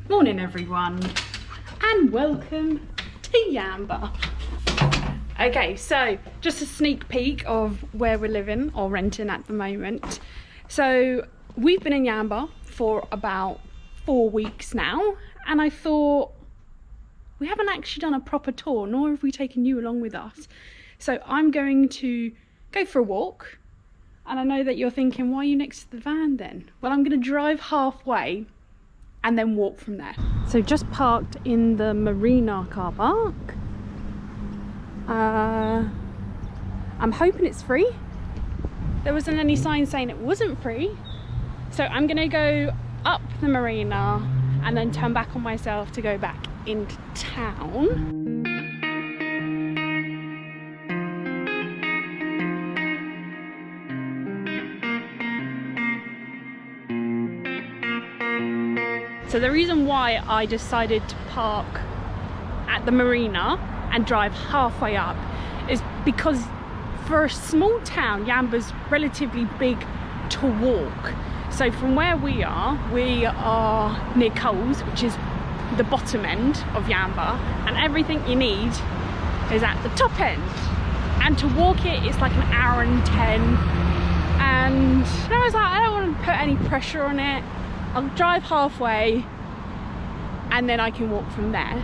Morning everyone, and welcome to YAMBA. Okay, so just a sneak peek of where we're living or renting at the moment. So we've been in YAMBA for about 4 weeks now, and I thought we haven't actually done a proper tour, nor have we taken you along with us. So I'm going to go for a walk, and I know that you're thinking, why are you next to the van then? Well, I'm going to drive halfway and then walk from there. So just parked in the Marina car park. I'm hoping it's free. There wasn't any sign saying it wasn't free. So I'm gonna go up the Marina and then turn back on myself to go back into town. So the reason why I decided to park at the Marina and drive halfway up is because for a small town, YAMBA's relatively big to walk. So from where we are near Coles, which is the bottom end of YAMBA, and everything you need is at the top end. And to walk it's like an hour and 10. And I was like, I don't want to put any pressure on it. I'll drive halfway and then I can walk from there.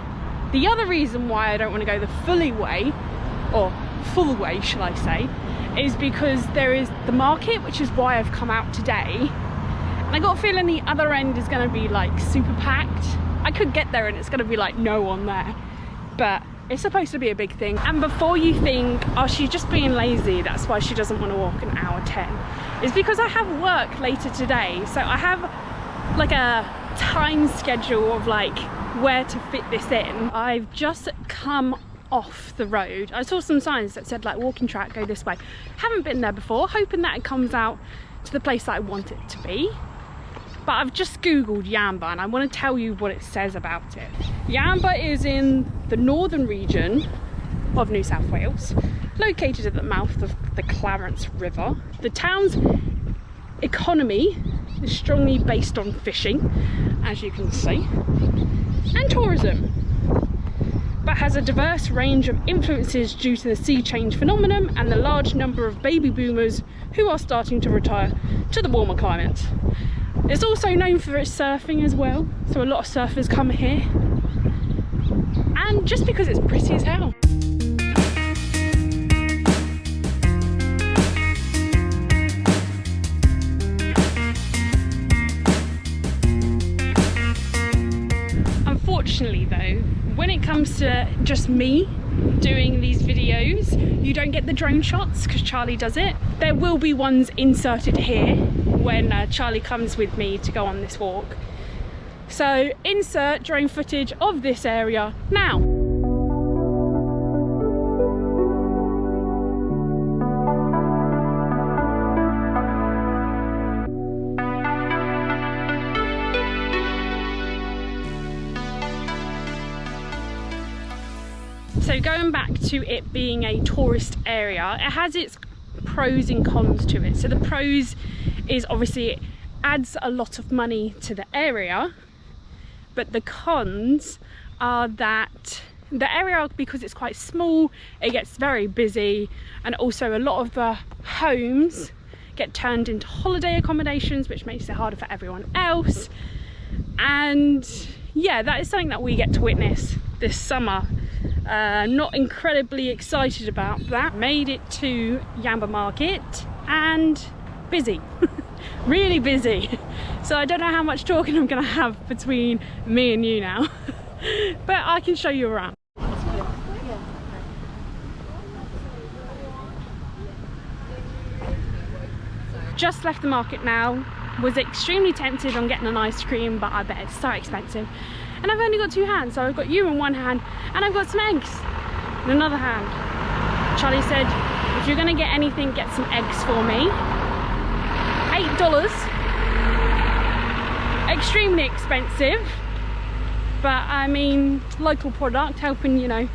The other reason why I don't want to go the full way, shall I say, is because there is the market, which is why I've come out today. And I got a feeling the other end is going to be like super packed. I could get there and it's going to be like no one there. But it's supposed to be a big thing. And before you think, oh, she's just being lazy, that's why she doesn't want to walk an hour 10, it's because I have work later today. So I have like a time schedule of like where to fit this in. I've just come off the road. I saw some signs that said like walking track, go this way. Haven't been there before, hoping that it comes out to the place that I want it to be. But I've just googled YAMBA and I want to tell you what it says about it. YAMBA is in the northern region of New South Wales, located at the mouth of the Clarence River. The town's economy is strongly based on fishing, as you can see, and tourism, but has a diverse range of influences due to the sea change phenomenon and the large number of baby boomers who are starting to retire to the warmer climates. It's also known for its surfing as well, so a lot of surfers come here, and just because it's pretty as hell. Unfortunately though, when it comes to just me doing these videos, you don't get the drone shots because Charlie does it. There will be ones inserted here when Charlie comes with me to go on this walk. So insert drone footage of this area now. So going back to it being a tourist area, it has its pros and cons to it. So the pros is obviously it adds a lot of money to the area, but the cons are that the area, because it's quite small, it gets very busy, and also a lot of the homes get turned into holiday accommodations, which makes it harder for everyone else. And yeah, that is something that we get to witness this summer. Not incredibly excited about that. Made it to YAMBA Market and busy. Really busy. So I don't know how much talking I'm gonna have between me and you now. But I can show you around. Just left the market now. Was extremely tempted on getting an ice cream, but I bet it's so expensive. And I've only got 2 hands, so I've got you in one hand and I've got some eggs in another hand. Charlie said, if you're gonna get anything, get some eggs for me. $8. Extremely expensive, but I mean, local product, helping, you know,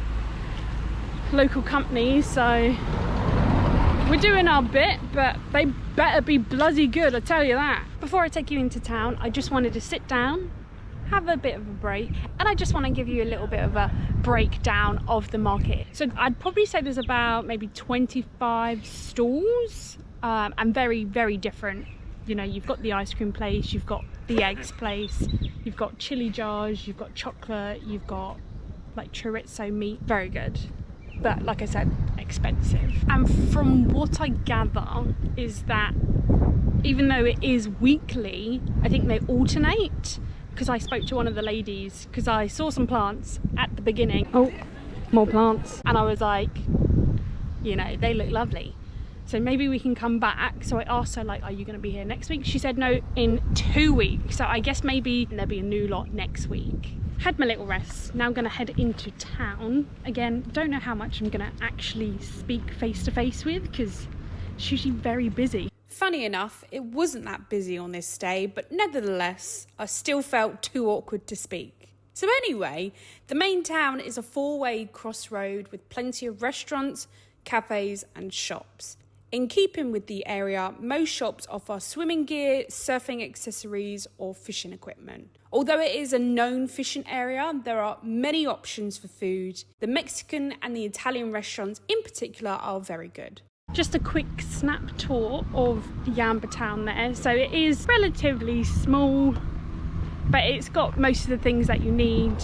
local companies, so we're doing our bit, but they better be bloody good, I tell you that. Before I take you into town, I just wanted to sit down, have a bit of a break, and I just want to give you a little bit of a breakdown of the market. So I'd probably say there's about maybe 25 stalls, and very, very different. You know, you've got the ice cream place, you've got the eggs place, you've got chili jars, you've got chocolate, you've got like chorizo meat. Very good, but like I said, expensive. And from what I gather is that even though it is weekly, I think they alternate, because I spoke to one of the ladies, because I saw some plants at the beginning. Oh, more plants. And I was like, you know, they look lovely, so maybe we can come back. So I asked her, like, are you going to be here next week? She said no, in 2 weeks. So I guess maybe there'll be a new lot next week. Had my little rest. Now I'm going to head into town. Again, don't know how much I'm going to actually speak face to face with, because it's usually very busy. Funny enough, it wasn't that busy on this day, but nevertheless, I still felt too awkward to speak. So anyway, the main town is a 4-way crossroad with plenty of restaurants, cafes and shops. In keeping with the area, most shops offer swimming gear, surfing accessories or fishing equipment. Although it is a known fishing area, there are many options for food. The Mexican and the Italian restaurants in particular are very good. Just a quick snap tour of YAMBA town there. So it is relatively small, but it's got most of the things that you need.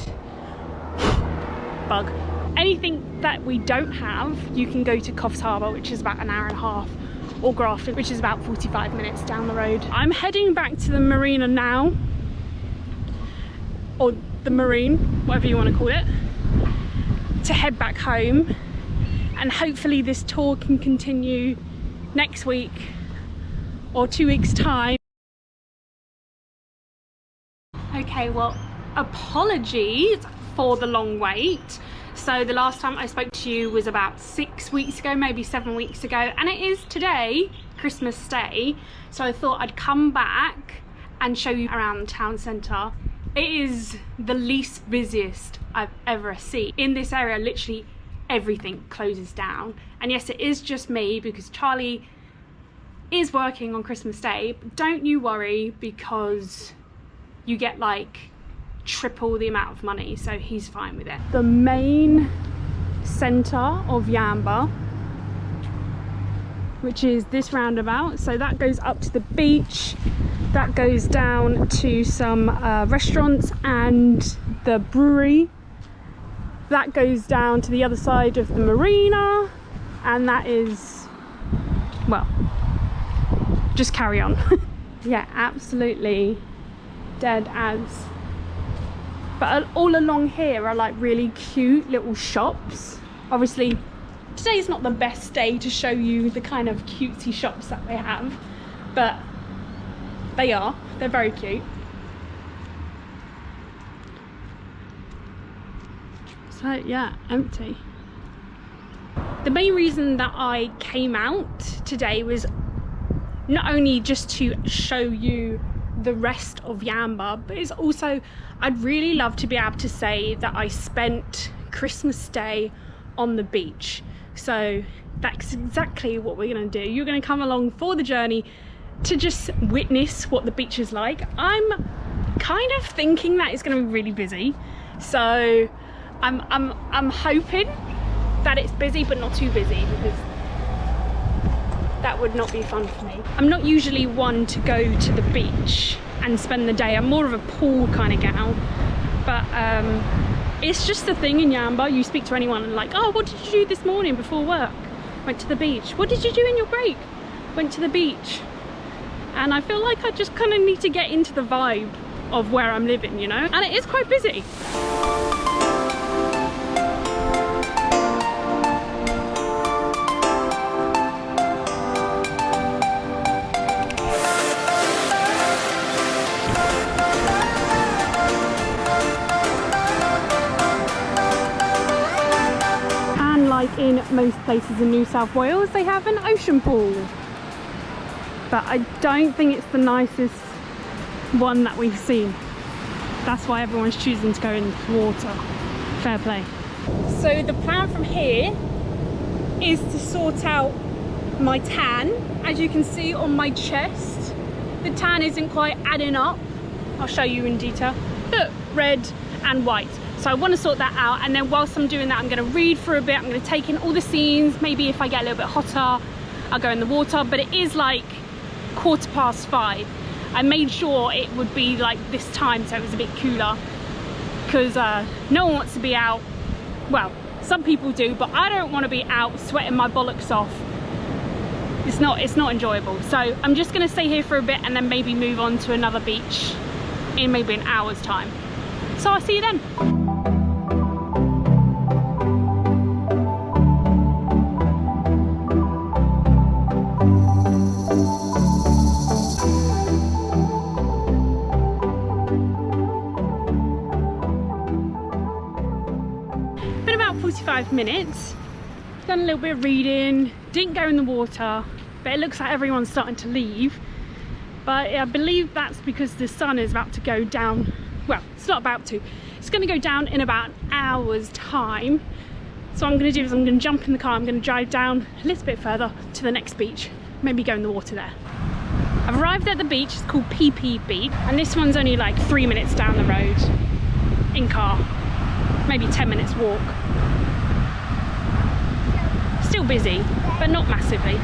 Bug. Anything that we don't have, you can go to Coffs Harbour, which is about an hour and a half, or Grafton, which is about 45 minutes down the road. I'm heading back to the marina now, or the marine, whatever you want to call it, to head back home. And hopefully this tour can continue next week or 2 weeks' time. Okay, well, apologies for the long wait. So the last time I spoke to you was about 6 weeks ago, maybe 7 weeks ago, and it is today, Christmas Day. So I thought I'd come back and show you around the town centre. It is the least busiest I've ever seen. In this area, literally everything closes down. And yes, it is just me because Charlie is working on Christmas Day, but don't you worry, because you get like triple the amount of money, so he's fine with it. The main centre of YAMBA, which is this roundabout, so that goes up to the beach, that goes down to some restaurants and the brewery, that goes down to the other side of the marina, and that is, well, just carry on. Yeah, absolutely dead as. But all along here are like really cute little shops. Obviously today's not the best day to show you the kind of cutesy shops that they have, but they're very cute. So yeah, empty. The main reason that I came out today was not only just to show you the rest of YAMBA, but it's also, I'd really love to be able to say that I spent Christmas Day on the beach. So that's exactly what we're going to do. You're going to come along for the journey to just witness what the beach is like. I'm kind of thinking that it's going to be really busy, so I'm hoping that it's busy but not too busy, because that would not be fun for me. I'm not usually one to go to the beach and spend the day. I'm more of a pool kind of gal, but it's just the thing in YAMBA. You speak to anyone and like, oh, what did you do this morning before work? Went to the beach. What did you do in your break? Went to the beach. And I feel like I just kind of need to get into the vibe of where I'm living, you know, and it is quite busy. Like in most places in New South Wales, they have an ocean pool, but I don't think it's the nicest one that we've seen. That's why everyone's choosing to go in the water. Fair play. So the plan from here is to sort out my tan. As you can see on my chest, the tan isn't quite adding up. I'll show you in detail. red and white. So I want to sort that out, and then whilst I'm doing that, I'm going to read for a bit. I'm going to take in all the scenes. Maybe if I get a little bit hotter, I'll go in the water. But it is like 5:15. I made sure it would be like this time, so it was a bit cooler, because no one wants to be out. Well, some people do, but I don't want to be out sweating my bollocks off. It's not enjoyable. So I'm just going to stay here for a bit and then maybe move on to another beach in maybe an hour's time. So I'll see you then. Been about 45 minutes. Done a little bit of reading, didn't go in the water, but it looks like everyone's starting to leave. But I believe that's because the sun is about to go down. Well, it's not about to. It's going to go down in about an hour's time. So what I'm going to do is I'm going to jump in the car. I'm going to drive down a little bit further to the next beach. Maybe go in the water there. I've arrived at the beach. It's called PP Beach. And this one's only like 3 minutes down the road in car. Maybe 10 minutes walk. Still busy, but not massively.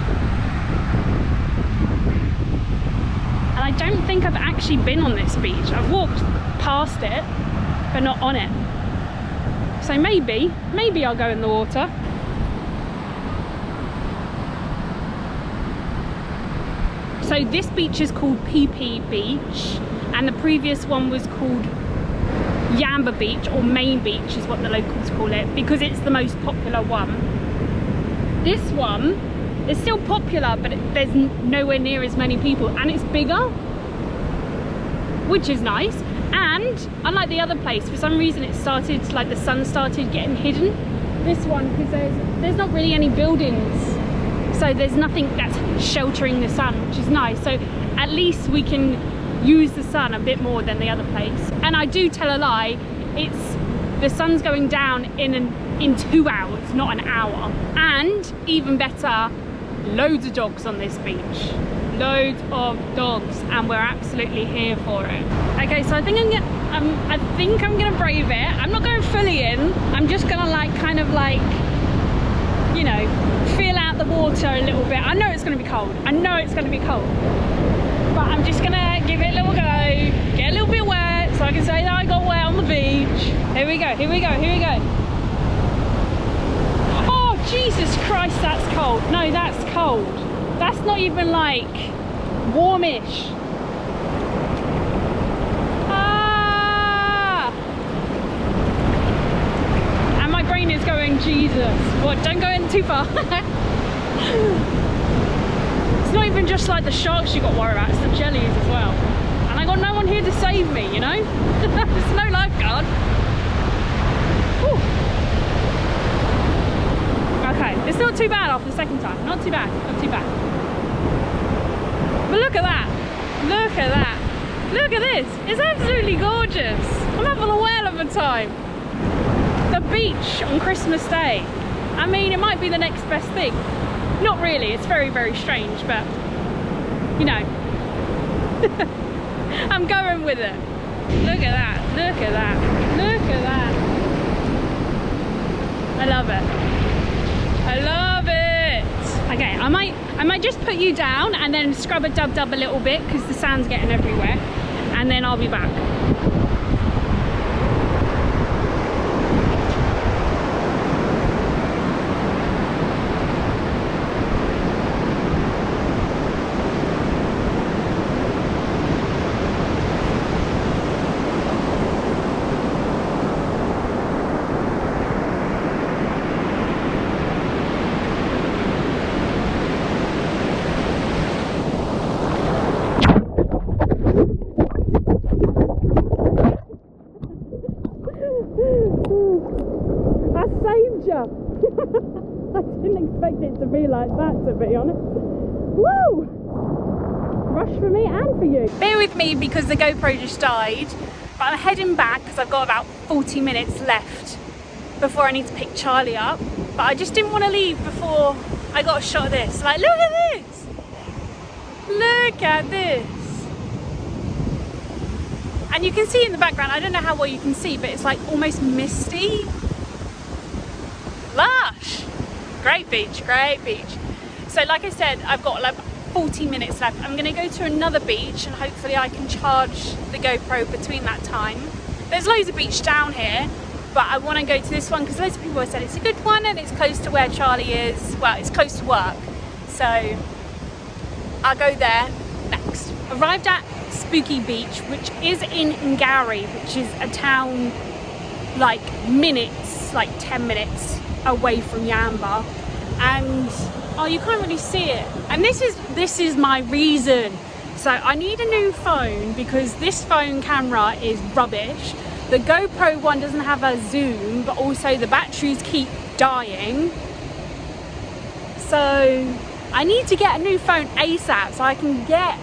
And I don't think I've actually been on this beach. I've walked past it, but not on it. So maybe I'll go in the water. So this beach is called PP Beach, and the previous one was called YAMBA Beach, or Main Beach is what the locals call it, because it's the most popular one. This one is still popular, but there's nowhere near as many people, and it's bigger, which is nice. And unlike the other place, for some reason it started, like the sun started getting hidden. This one, because there's not really any buildings, so there's nothing that's sheltering the sun, which is nice. So at least we can use the sun a bit more than the other place. And I do tell a lie, the sun's going down in 2 hours, not an hour. And even better, loads of dogs on this beach. Loads of dogs, and we're absolutely here for it. Okay, so I think I'm gonna brave it. I'm not going fully in. I'm just gonna kind of you know, feel out the water a little bit. I know it's gonna be cold. I know it's gonna be cold. But I'm just gonna give it a little go, get a little bit wet, so I can say that I got wet on the beach. Here we go, here we go, here we go. Oh, Jesus Christ, that's cold. No, that's cold. That's not even like warmish. Ah! And my brain is going, Jesus. What, don't go in too far. It's not even just like the sharks you got to worry about, it's the jellies as well. And I got no one here to save me, you know? There's no lifeguard. Whew. Okay, it's not too bad after the second time. Not too bad, not too bad. But look at that. Look at that. Look at this. It's absolutely gorgeous. I'm having a whale of a time. The beach on Christmas Day. I mean, it might be the next best thing. Not really, it's very, very strange, but you know, I'm going with it. Look at that, look at that, look at that. I love it. I love it. Okay, I might just put you down and then scrub a dub a little bit because the sand's getting everywhere, and then I'll be back. I didn't expect it to be like that, to be honest. Woo! Rush for me and for you. Bear with me because the GoPro just died, but I'm heading back because I've got about 40 minutes left before I need to pick Charlie up. But I just didn't want to leave before I got a shot of this. Like, look at this! Look at this! And you can see in the background, I don't know how well you can see, but it's like almost misty. Lush! Great beach, great beach. So like I said, I've got like 40 minutes left. I'm gonna go to another beach and hopefully I can charge the GoPro between that time. There's loads of beach down here, but I wanna go to this one because loads of people have said it's a good one and it's close to where Charlie is. Well, it's close to work. So I'll go there next. Arrived at Spooky Beach, which is in Ngari, which is a town like minutes, like 10 minutes away from Yamba. And oh, you can't really see it. And this is my reason. So I need a new phone because this phone camera is rubbish. The GoPro one doesn't have a zoom, but also the batteries keep dying. So I need to get a new phone ASAP so I can get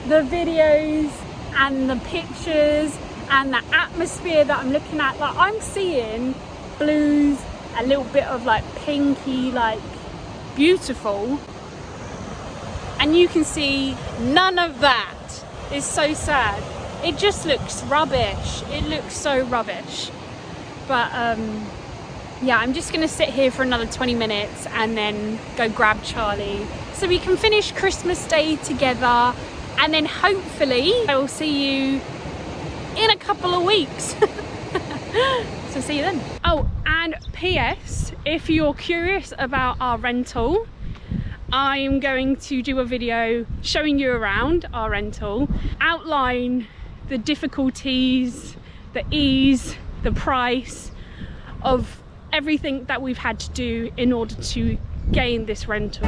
the videos and the pictures and the atmosphere that I'm looking at. Like I'm seeing blues, a little bit of like pinky, like beautiful, and you can see none of that. It's so sad. It just looks rubbish. It looks so rubbish. But yeah, I'm just gonna sit here for another 20 minutes and then go grab Charlie so we can finish Christmas Day together, and then hopefully I will see you in a couple of weeks. So see you then. Oh, and PS, if you're curious about our rental, I'm going to do a video showing you around our rental, outline the difficulties, the ease, the price of everything that we've had to do in order to gain this rental.